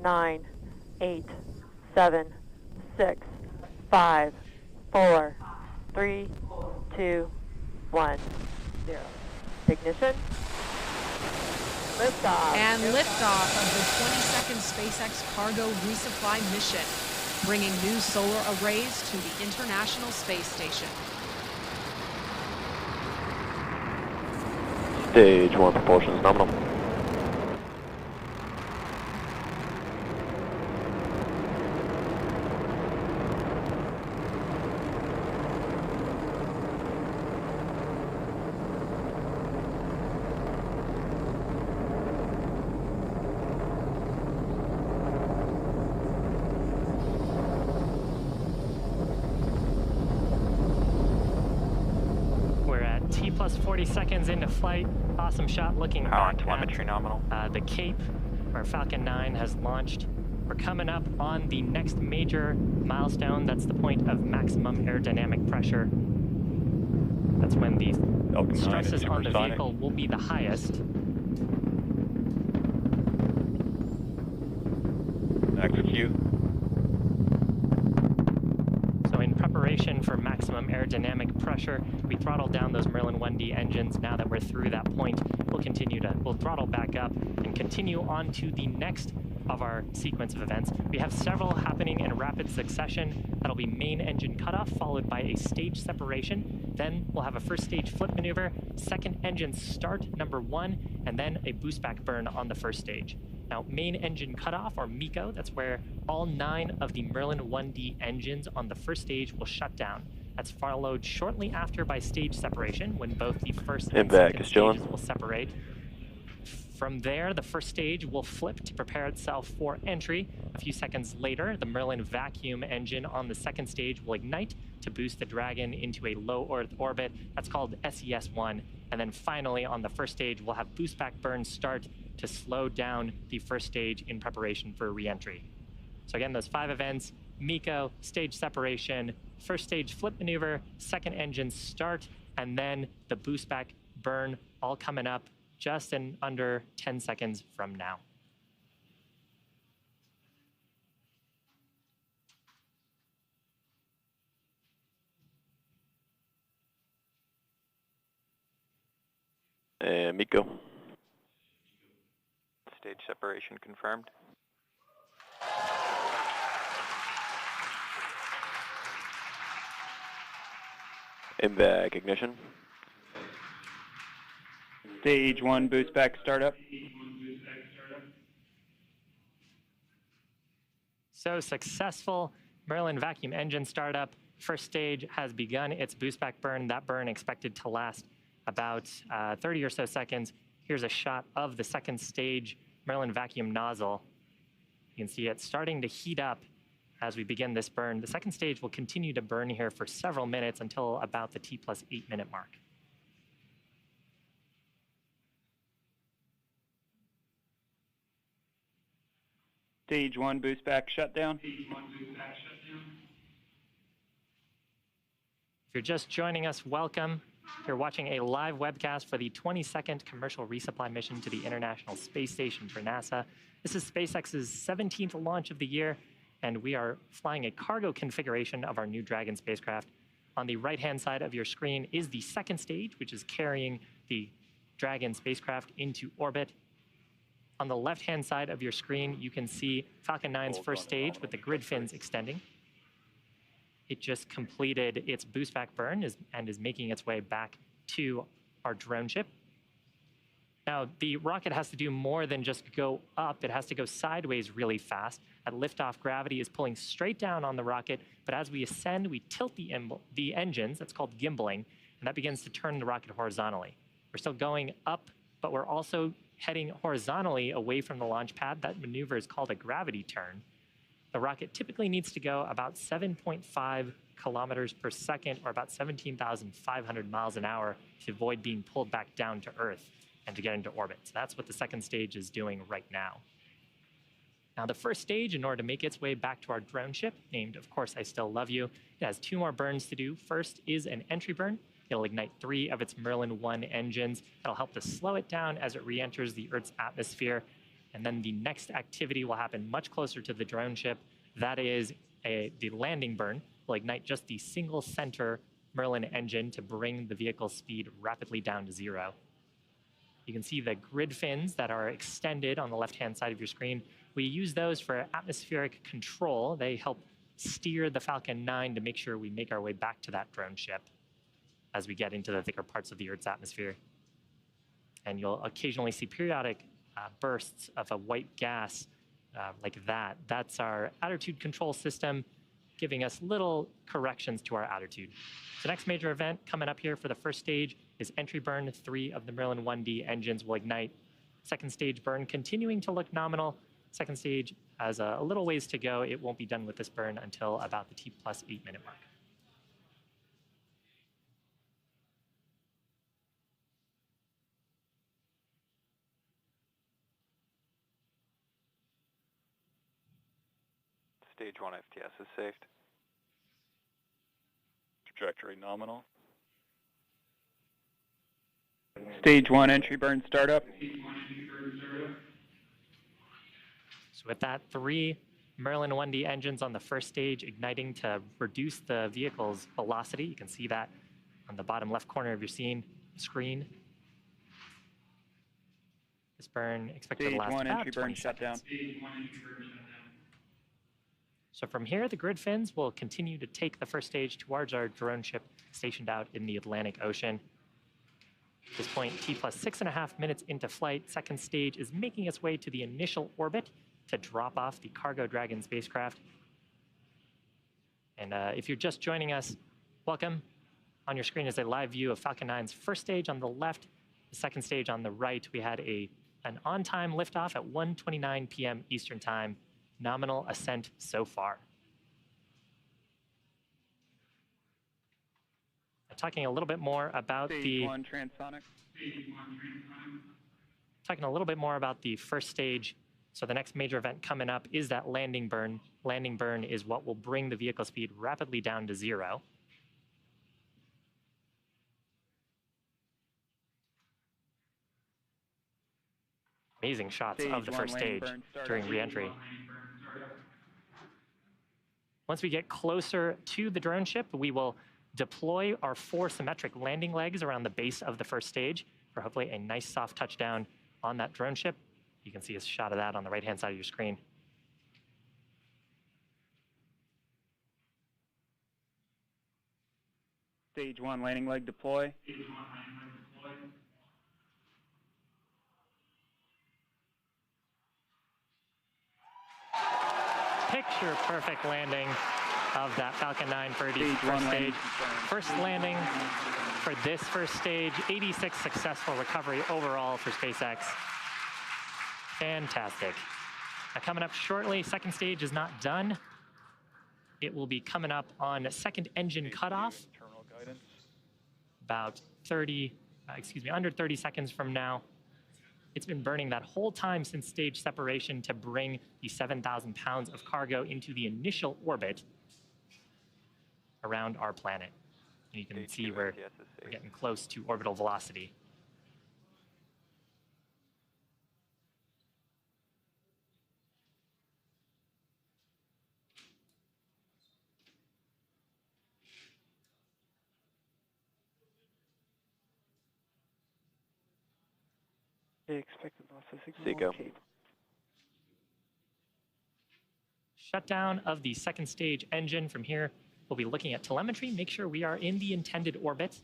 9, 8, 7, 6, 5, 4, 3, 2, 1, 0. Ignition. Liftoff. And liftoff of the 22nd SpaceX cargo resupply mission, bringing new solar arrays to the International Space Station. Stage 1 propulsion is nominal. We're at T plus 40 seconds into flight. Awesome shot looking Power back and telemetry at nominal. the Cape, where Falcon 9 has launched. We're coming up on the next major milestone. That's the point of maximum aerodynamic pressure. That's when the Falcon 9 stresses is on the supersonic. vehicle will be the highest. Active Q. So in preparation for maximum aerodynamic pressure, we throttled down those Merlin 1D engines. Now that we're through that point, we'll throttle back up and continue on to the next of our sequence of events. We have several happening in rapid succession. That'll be main engine cutoff, followed by a stage separation. Then we'll have a first stage flip maneuver, second engine start, number 1, and then a boost back burn on the first stage. Now, main engine cutoff, or MECO, that's where all 9 of the Merlin 1D engines on the first stage will shut down. That's followed shortly after by stage separation, when both the first and second stages will separate. From there, the first stage will flip to prepare itself for entry. A few seconds later, the Merlin vacuum engine on the second stage will ignite to boost the Dragon into a low Earth orbit. That's called SES-1. And then finally, on the first stage, we'll have boost back burn start to slow down the first stage in preparation for re-entry. So again, those 5 events: MECO, stage separation, first stage flip maneuver, second engine start, and then the boost back burn, all coming up just in under 10 seconds from now. And MECO. Stage separation confirmed. MVAC ignition. Stage 1 boost back startup. So successful Merlin vacuum engine startup. First stage has begun its boost back burn. That burn expected to last about 30 or so seconds. Here's a shot of the second stage Merlin vacuum nozzle. You can see it starting to heat up as we begin this burn. The second stage will continue to burn here for several minutes until about the T plus 8 minute mark. Stage 1 boost back shutdown. If you're just joining us, welcome. You're watching a live webcast for the 22nd Commercial Resupply mission to the International Space Station for NASA. This is SpaceX's 17th launch of the year, and we are flying a cargo configuration of our New Dragon spacecraft. On the right-hand side of your screen is the second stage, which is carrying the Dragon spacecraft into orbit. On the left-hand side of your screen, you can see Falcon 9's first stage with the grid fins extending. It just completed its boost back burn and is making its way back to our drone ship. Now, the rocket has to do more than just go up. It has to go sideways really fast. At liftoff, gravity is pulling straight down on the rocket, but as we ascend, we tilt the engines, that's called gimbaling, and that begins to turn the rocket horizontally. We're still going up, but we're also heading horizontally away from the launch pad. That maneuver is called a gravity turn. The rocket typically needs to go about 7.5 kilometers per second, or about 17,500 miles an hour, to avoid being pulled back down to Earth and to get into orbit. So that's what the second stage is doing right now. Now, the first stage, in order to make its way back to our drone ship, named, of course, I Still Love You, it has 2 more burns to do. First is an entry burn. It'll ignite 3 of its Merlin 1 engines. That'll help to slow it down as it re-enters the Earth's atmosphere. And then the next activity will happen much closer to the drone ship. That is the landing burn. Will ignite just the single center Merlin engine to bring the vehicle's speed rapidly down to 0. You can see the grid fins that are extended on the left-hand side of your screen. We use those for atmospheric control. They help steer the Falcon 9 to make sure we make our way back to that drone ship as we get into the thicker parts of the Earth's atmosphere. And you'll occasionally see periodic bursts of a white gas like that. That's our attitude control system, giving us little corrections to our attitude. So next major event coming up here for the first stage is entry burn. 3 of the Merlin 1D engines will ignite. Second stage burn continuing to look nominal. Second stage has a little ways to go. It won't be done with this burn until about the T+8 minute mark. Stage 1 FTS is saved. Trajectory nominal. Stage 1 entry burn startup. So with that, 3 Merlin 1D engines on the first stage igniting to reduce the vehicle's velocity. You can see that on the bottom left corner of your screen. This burn expected to last about 20 seconds. So from here, the grid fins will continue to take the first stage towards our drone ship stationed out in the Atlantic Ocean. At this point, T+6.5 minutes into flight, second stage is making its way to the initial orbit to drop off the Cargo Dragon spacecraft. And if you're just joining us, welcome. On your screen is a live view of Falcon 9's first stage on the left, the second stage on the right. We had an on-time liftoff at 1:29 p.m. Eastern Time. Nominal ascent so far. Talking a little bit more about Stage 1 transonic. Talking a little bit more about the first stage. So the next major event coming up is that landing burn. Landing burn is what will bring the vehicle speed rapidly down to 0. Amazing shots of the first stage during re-entry. Once we get closer to the drone ship, we will deploy our 4 symmetric landing legs around the base of the first stage for hopefully a nice soft touchdown on that drone ship. You can see a shot of that on the right-hand side of your screen. Stage 1 landing leg deploy. Picture perfect landing of that Falcon 9 for the first stage. First landing for this first stage. 86 successful recovery overall for SpaceX. Fantastic. Now coming up shortly, second stage is not done. It will be coming up on second engine cutoff. About under 30 seconds from now. It's been burning that whole time since stage separation to bring the 7,000 pounds of cargo into the initial orbit around our planet. And you can see we're getting close to orbital velocity. Expected loss of signal. Shutdown of the second stage engine. From here, we'll be looking at telemetry, make sure we are in the intended orbit.